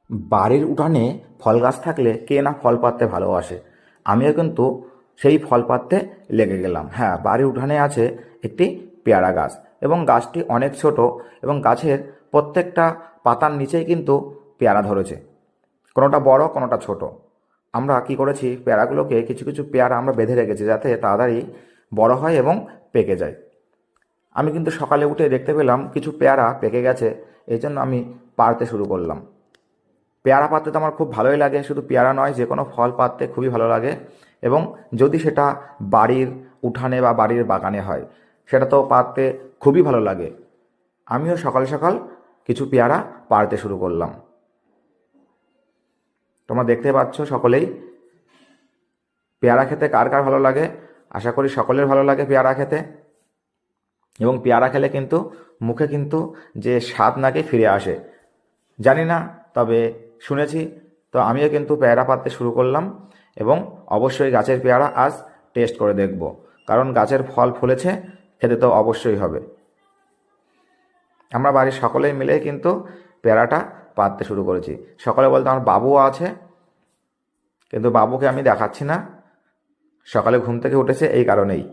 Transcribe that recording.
বাড়ির উঠানে ফল গাছ থাকলে কে না ফল পাড়তে ভালোবাসে। আমিও কিন্তু সেই ফল পাড়তে লেগে গেলাম। হ্যাঁ, বাড়ির উঠানে আছে একটি পেয়ারা গাছ এবং গাছটি অনেক ছোট এবং গাছের প্রত্যেকটা পাতার নিচেই কিন্তু পেয়ারা ধরেছে, কোনোটা বড় কোনোটা ছোট। আমরা কি করেছি, পেয়ারাগুলোকে কিছু কিছু পেয়ারা আমরা বেঁধে রেখেছি যাতে তাড়াতাড়ি বড় হয় এবং পেকে যায়। আমি কিন্তু সকালে উঠে দেখতে পেলাম কিছু পেয়ারা পেকে গেছে, এই জন্য আমি পাড়তে শুরু করলাম। পেয়ারা পাড়তে তো আমার খুব ভালোই লাগে, শুধু পেয়ারা নয়, যে কোনো ফল পাড়তে খুবই ভালো লাগে। এবং যদি সেটা বাড়ির উঠানে বা বাড়ির বাগানে হয়, সেটা তো পাড়তে খুবই ভালো লাগে। আমিও সকাল সকাল কিছু পেয়ারা পাড়তে শুরু করলাম। তোমরা দেখতে পাচ্ছ সকলেই, পেয়ারা খেতে কার কার ভালো লাগে। আশা করি সকলের ভালো লাগে পেয়ারা খেতে। এবং পেয়ারা খেলে কিন্তু মুখে কিন্তু যে স্বাদ নাকি ফিরে আসে, জানি না, তবে শুনেছি। তো আমিও কিন্তু পেয়ারা পাড়তে শুরু করলাম এবং অবশ্যই গাছের পেয়ারা আজ টেস্ট করে দেখব, কারণ গাছের ফল ফলেছে, খেতে তো অবশ্যই হবে। আমরা বাড়ির সকলেই মিলে কিন্তু পেয়ারাটা পাড়তে শুরু করেছি। সকলে বলতে আমার বাবুও আছে, কিন্তু বাবুকে আমি দেখাচ্ছি না, সকালে ঘুম থেকে উঠেছে এই কারণেই।